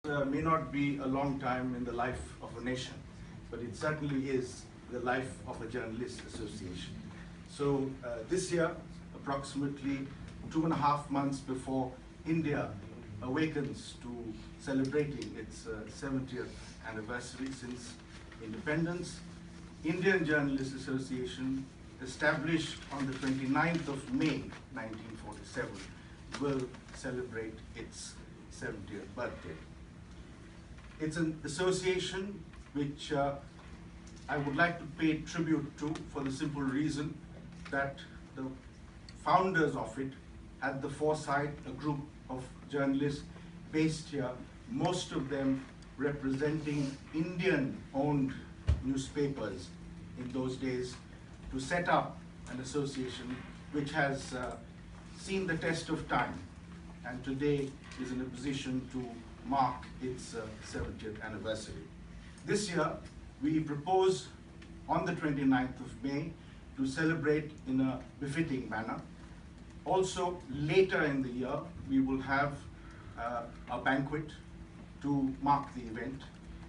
May not be a long time in the life of a nation, but it certainly is the life of a journalist association. So this year, approximately 2.5 months before India awakens to celebrating its 70th anniversary since independence, Indian Journalists Association, established on the 29th of May 1947, will celebrate its 70th birthday. It's an association which I would like to pay tribute to for the simple reason that the founders of it had the foresight, a group of journalists based here, most of them representing Indian-owned newspapers in those days, to set up an association which has seen the test of time and today is in a position to mark its 70th anniversary. This year, we propose on the 29th of May to celebrate in a befitting manner. Also, later in the year, we will have a banquet to mark the event.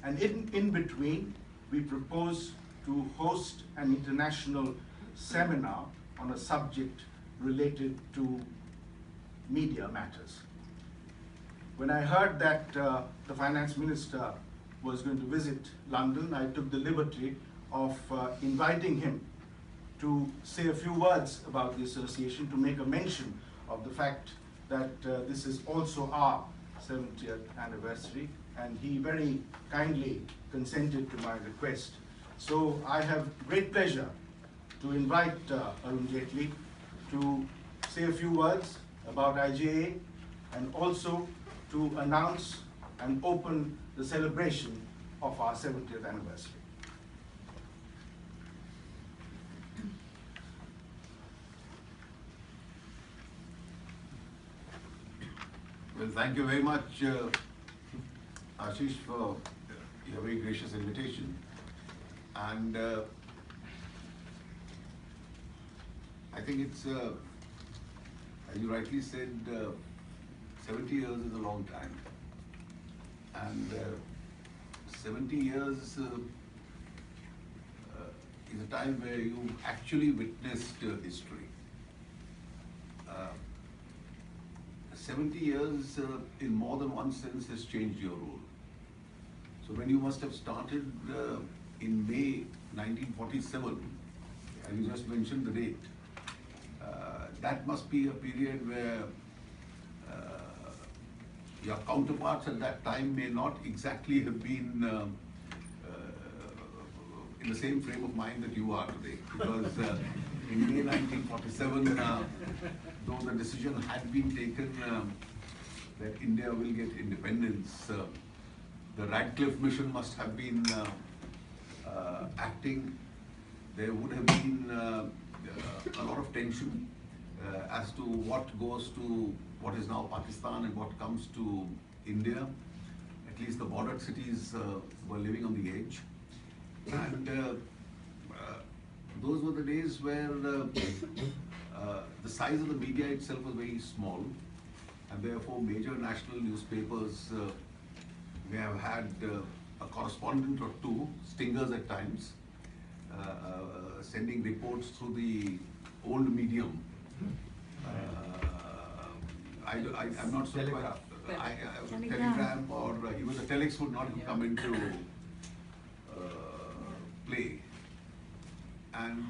And in between, we propose to host an international seminar on a subject related to media matters. When I heard that the finance minister was going to visit London, I took the liberty of inviting him to say a few words about the association, to make a mention of the fact that this is also our 70th anniversary, and he very kindly consented to my request. So I have great pleasure to invite Arun Jaitley to say a few words about IJA and also to announce and open the celebration of our 70th anniversary. Well, thank you very much, Ashish, for your very gracious invitation. And I think it's, as you rightly said, 70 years is a long time. And 70 years is a time where you actually witnessed history. 70 years in more than one sense has changed your role. So when you must have started in May 1947, and you just mentioned the date, that must be a period where your counterparts at that time may not exactly have been in the same frame of mind that you are today. Because in May 1947, though the decision had been taken that India will get independence, the Radcliffe mission must have been acting. There would have been a lot of tension as to what goes to what is now Pakistan and what comes to India. At least the border cities were living on the edge. And those were the days where the size of the media itself was very small, and therefore major national newspapers may have had a correspondent or two, stingers at times, sending reports through the old medium. I'm not sure. Telegraph. Telegram or even the telex would not have come into play. And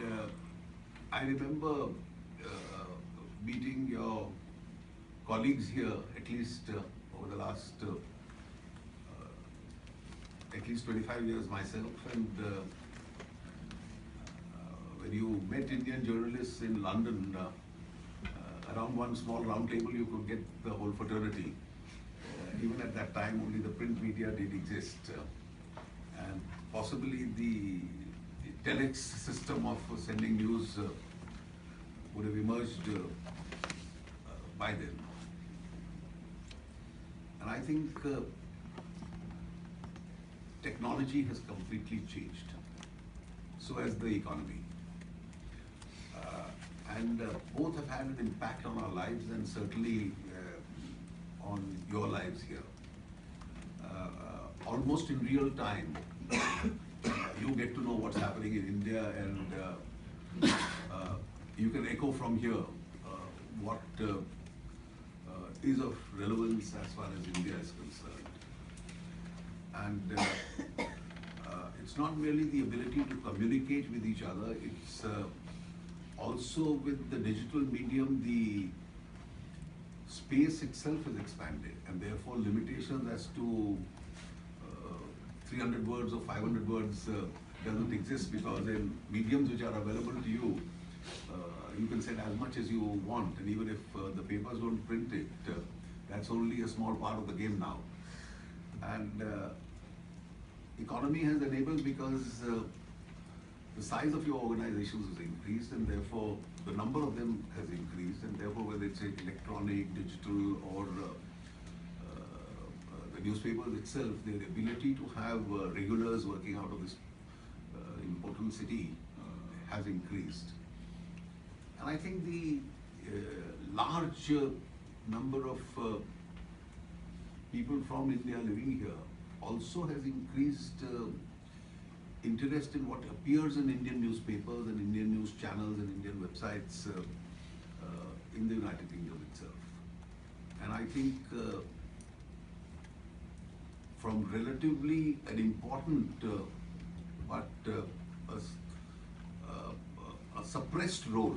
I remember meeting your colleagues here, at least over the last at least 25 years myself, and when you met Indian journalists in London, around one small round table you could get the whole fraternity. Even at that time only the print media did exist, and possibly the telex system of sending news would have emerged by then. And I think technology has completely changed. So has the economy. And both have had an impact on our lives and certainly on your lives here. almost in real time, you get to know what's happening in India, and you can echo from here what is of relevance as far as India is concerned. And it's not merely the ability to communicate with each other, it's also with the digital medium, the space itself is expanded, and therefore limitations as to 300 words or 500 words doesn't exist, because in mediums which are available to you, you can send as much as you want, and even if the papers don't print it, that's only a small part of the game now. And economy has enabled because the size of your organizations has increased, and therefore the number of them has increased, and therefore whether it's electronic, digital, or the newspapers itself, their ability to have regulars working out of this important city has increased. And I think the large number of people from India living here also has increased interest in what appears in Indian newspapers and Indian news channels and Indian websites in the United Kingdom itself. And I think from relatively an important but a suppressed role